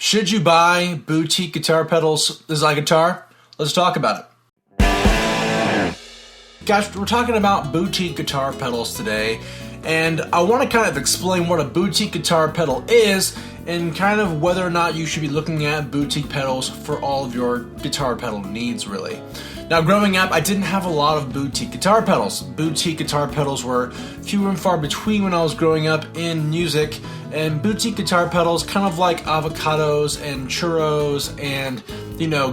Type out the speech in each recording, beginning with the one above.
Should you buy boutique guitar pedals as IkeGuitar? Let's talk about it. Guys, we're talking about boutique guitar pedals today, and I want to kind of explain what a boutique guitar pedal is and kind of whether or not you should be looking at boutique pedals for all of your guitar pedal needs, really. Now, growing up, I didn't have a lot of boutique guitar pedals. Boutique guitar pedals were few and far between when I was growing up in music, and boutique guitar pedals, kind of like avocados and churros and,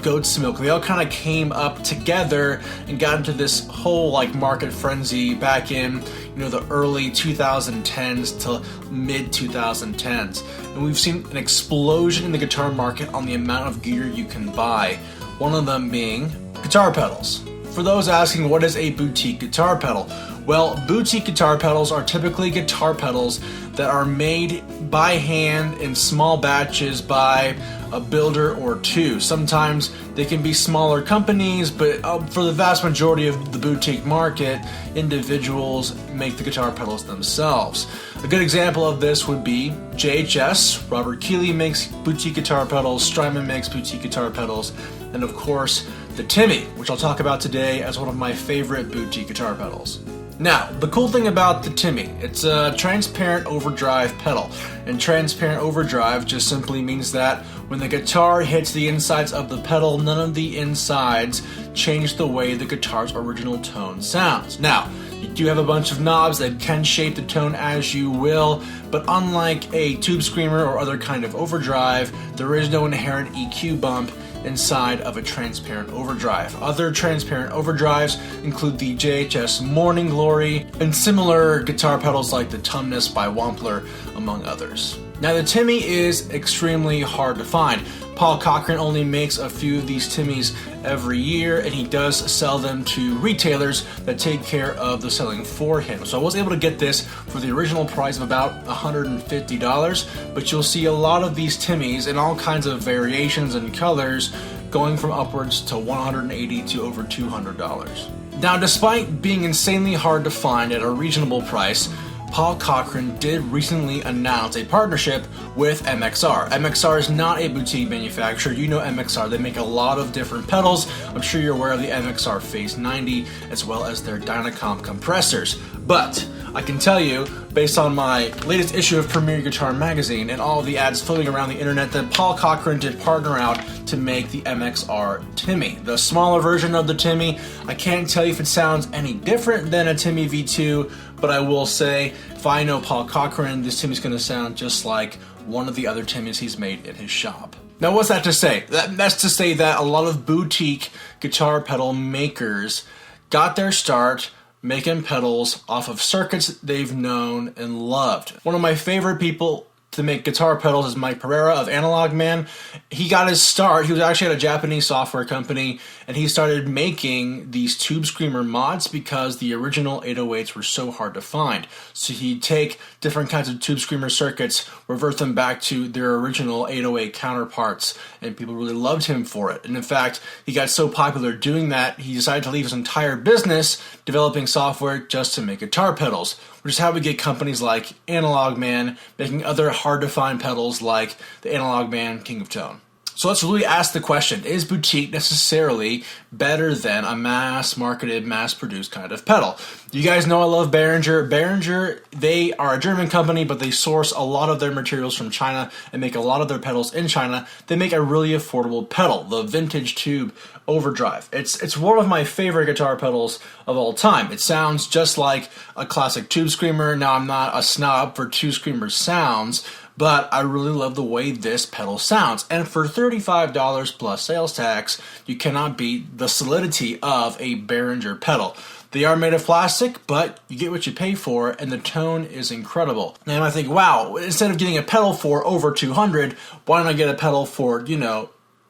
goat's milk, they all kind of came up together and got into this whole market frenzy back in, the early 2010s to mid 2010s. And we've seen an explosion in the guitar market on the amount of gear you can buy. One of them being guitar pedals. For those asking, what is a boutique guitar pedal? Well, boutique guitar pedals are typically guitar pedals that are made by hand in small batches by a builder or two. Sometimes they can be smaller companies, but for the vast majority of the boutique market, individuals make the guitar pedals themselves. A good example of this would be JHS. Robert Keeley makes boutique guitar pedals, Strymon makes boutique guitar pedals, and of course, the Timmy, which I'll talk about today as one of my favorite boutique guitar pedals. Now, the cool thing about the Timmy, it's a transparent overdrive pedal, and transparent overdrive just simply means that when the guitar hits the insides of the pedal, none of the insides change the way the guitar's original tone sounds. Now, you do have a bunch of knobs that can shape the tone as you will, but unlike a tube screamer or other kind of overdrive, there is no inherent EQ bump inside of a transparent overdrive. Other transparent overdrives include the JHS Morning Glory and similar guitar pedals like the Tumnus by Wampler, among others. Now, the Timmy is extremely hard to find. Paul Cochran only makes a few of these Timmys every year, and he does sell them to retailers that take care of the selling for him. So I was able to get this for the original price of about $150, but you'll see a lot of these Timmys in all kinds of variations and colors going from upwards to $180 to over $200. Now, despite being insanely hard to find at a reasonable price, Paul Cochran did recently announce a partnership with MXR. MXR is not a boutique manufacturer. You know MXR. They make a lot of different pedals. I'm sure you're aware of the MXR Phase 90 as well as their Dynacomp compressors. But I can tell you, based on my latest issue of Premier Guitar Magazine and all the ads floating around the internet, that Paul Cochran did partner out to make the MXR Timmy. The smaller version of the Timmy, I can't tell you if it sounds any different than a Timmy V2, but I will say, if I know Paul Cochran, this Timmy's going to sound just like one of the other Timmys he's made in his shop. Now, what's that to say? That's to say that a lot of boutique guitar pedal makers got their start making pedals off of circuits they've known and loved. One of my favorite people to make guitar pedals is Mike Pereira of Analog Man. He got his start, he was actually at a Japanese software company, and he started making these Tube Screamer mods because the original 808s were so hard to find. So he'd take different kinds of Tube Screamer circuits, revert them back to their original 808 counterparts, and people really loved him for it. And in fact, he got so popular doing that, he decided to leave his entire business developing software just to make guitar pedals, which is how we get companies like Analog Man making other hard-to-find pedals like the Analog Man King of Tone. So let's really ask the question, is boutique necessarily better than a mass-marketed, mass-produced kind of pedal? You guys know I love Behringer. Behringer, they are a German company, but they source a lot of their materials from China and make a lot of their pedals in China. They make a really affordable pedal, the Vintage Tube Overdrive. It's one of my favorite guitar pedals of all time. It sounds just like a classic Tube Screamer. Now, I'm not a snob for Tube Screamer sounds, but I really love the way this pedal sounds. And for $35 plus sales tax, you cannot beat the solidity of a Behringer pedal. They are made of plastic, but you get what you pay for, and the tone is incredible. And I think, wow, instead of getting a pedal for over $200, why don't I get a pedal for,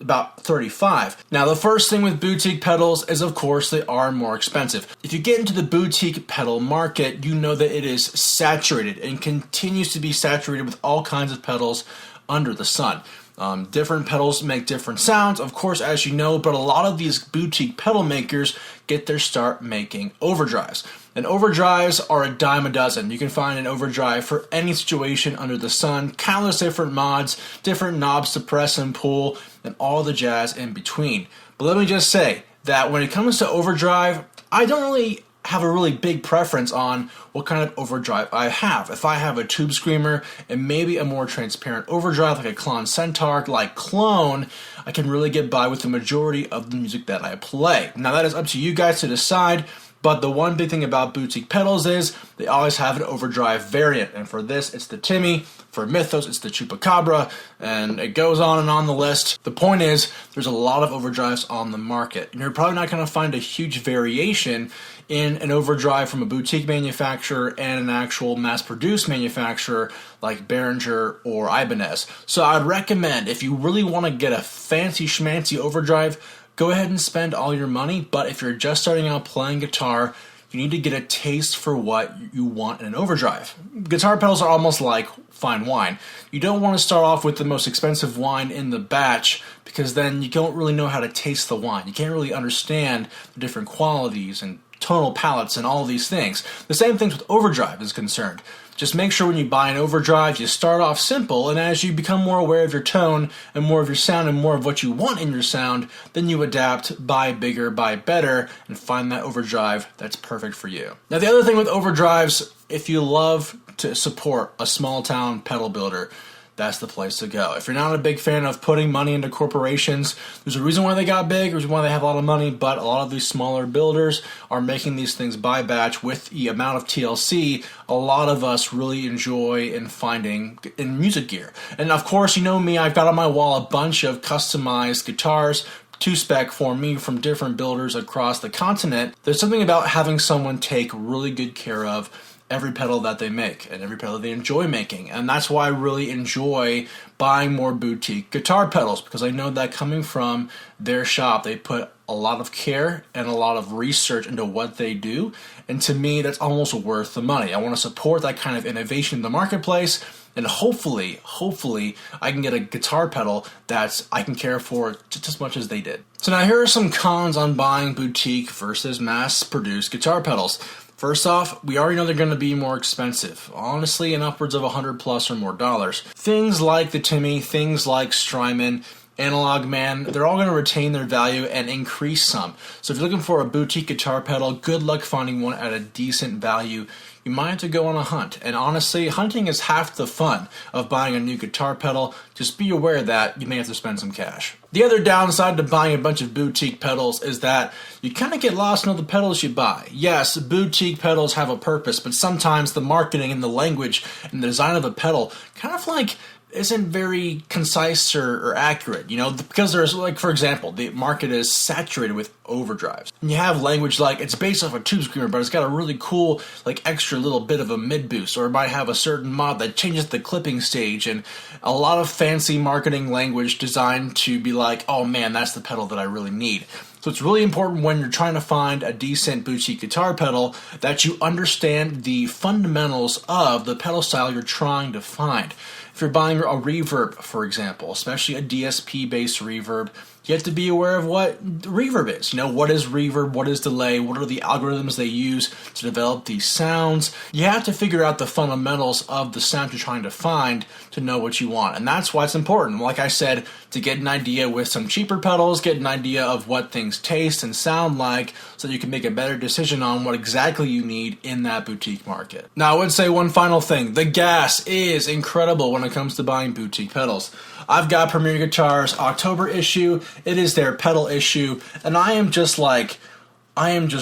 about $35. Now, the first thing with boutique pedals is, of course, they are more expensive. If you get into the boutique pedal market, you know that it is saturated and continues to be saturated with all kinds of pedals under the sun. Different pedals make different sounds, of course, as you know, but a lot of these boutique pedal makers get their start making overdrives. And overdrives are a dime a dozen. You can find an overdrive for any situation under the sun, countless different mods, different knobs to press and pull, and all the jazz in between. But let me just say that when it comes to overdrive, I don't really have a really big preference on what kind of overdrive I have. If I have a tube screamer and maybe a more transparent overdrive like a Klon Centaur, like Clone, I can really get by with the majority of the music that I play. Now that is up to you guys to decide, but the one big thing about boutique pedals is they always have an overdrive variant, and for this it's the Timmy, for Mythos it's the Chupacabra, and it goes on the list. The point is, there's a lot of overdrives on the market, and you're probably not going to find a huge variation in an overdrive from a boutique manufacturer and an actual mass-produced manufacturer like Behringer or Ibanez. So I'd recommend, if you really want to get a fancy schmancy overdrive, go ahead and spend all your money, but if you're just starting out playing guitar, you need to get a taste for what you want in an overdrive. Guitar pedals are almost like fine wine. You don't want to start off with the most expensive wine in the batch, because then you don't really know how to taste the wine. You can't really understand the different qualities and tonal palettes and all these things. The same thing with overdrive is concerned. Just make sure when you buy an overdrive, you start off simple, and as you become more aware of your tone and more of your sound and more of what you want in your sound, then you adapt, buy bigger, buy better, and find that overdrive that's perfect for you. Now the other thing with overdrives, if you love to support a small town pedal builder, that's the place to go. If you're not a big fan of putting money into corporations, there's a reason why they got big, there's a reason why they have a lot of money, but a lot of these smaller builders are making these things by batch with the amount of TLC a lot of us really enjoy in finding in music gear. And of course, you know me, I've got on my wall a bunch of customized guitars to spec for me from different builders across the continent. There's something about having someone take really good care of every pedal that they make and every pedal they enjoy making, and that's why I really enjoy buying more boutique guitar pedals, because I know that coming from their shop they put a lot of care and a lot of research into what they do, and to me that's almost worth the money. I want to support that kind of innovation in the marketplace, and hopefully I can get a guitar pedal that I can care for just as much as they did. So now here are some cons on buying boutique versus mass-produced guitar pedals. First off, we already know they're going to be more expensive, honestly, in upwards of $100+ or more dollars. Things like the Timmy, things like Strymon, Analog Man, they're all going to retain their value and increase some. So if you're looking for a boutique guitar pedal, good luck finding one at a decent value. You might have to go on a hunt. And honestly, hunting is half the fun of buying a new guitar pedal. Just be aware that you may have to spend some cash. The other downside to buying a bunch of boutique pedals is that you kind of get lost in all the pedals you buy. Yes, boutique pedals have a purpose, but sometimes the marketing and the language and the design of the pedal kind of like isn't very concise or accurate, you know, because there's, like, for example, the market is saturated with overdrives. And you have language like, it's based off a tube screamer, but it's got a really cool, like, extra little bit of a mid boost, or it might have a certain mod that changes the clipping stage, and a lot of fancy marketing language designed to be like, oh man, that's the pedal that I really need. So it's really important when you're trying to find a decent boutique guitar pedal that you understand the fundamentals of the pedal style you're trying to find. If you're buying a reverb, for example, especially a DSP-based reverb, you have to be aware of what reverb is. You know, what is reverb, what is delay, what are the algorithms they use to develop these sounds. You have to figure out the fundamentals of the sound you're trying to find to know what you want. And that's why it's important, like I said, to get an idea with some cheaper pedals, get an idea of what things taste and sound like, so that you can make a better decision on what exactly you need in that boutique market. Now, I would say one final thing. The gas is incredible when it comes to buying boutique pedals. I've got Premier Guitar's October issue. It is their pedal issue, and I am just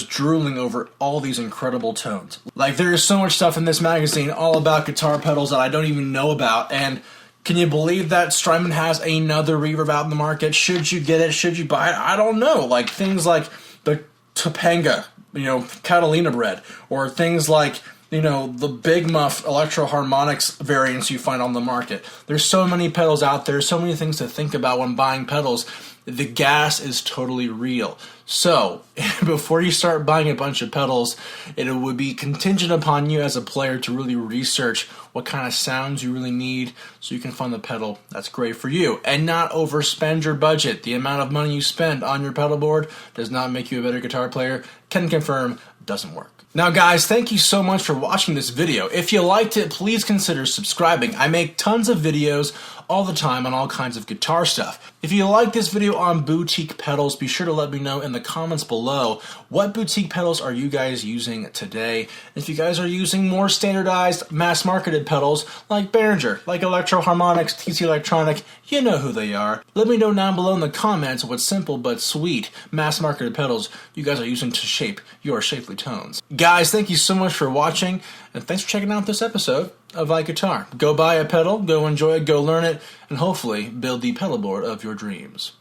drooling over all these incredible tones. Like, there is so much stuff in this magazine all about guitar pedals that I don't even know about, and can you believe that Strymon has another reverb out in the market? Should you get it? Should you buy it? I don't know. Like, things like the Topanga, you know, Catalina bread, or things like the big muff electro harmonics variants you find on the market. There's so many pedals out there, so many things to think about when buying pedals. The gas is totally real. So, before you start buying a bunch of pedals, it would be contingent upon you as a player to really research what kind of sounds you really need so you can find the pedal that's great for you and not overspend your budget. The amount of money you spend on your pedal board does not make you a better guitar player. Can confirm, doesn't work. Now guys, thank you so much for watching this video. If you liked it, please consider subscribing. I make tons of videos all the time on all kinds of guitar stuff. If you like this video on boutique pedals, be sure to let me know in the comments below what boutique pedals are you guys using today. If you guys are using more standardized, mass-marketed pedals like Behringer, like Electro Harmonix, TC Electronic, you know who they are. Let me know down below in the comments what simple but sweet mass-marketed pedals you guys are using to shape your shapely tones. Guys, thank you so much for watching, and thanks for checking out this episode of IkeGuitar. Go buy a pedal, go enjoy it, go learn it, and hopefully build the pedal board of your dreams.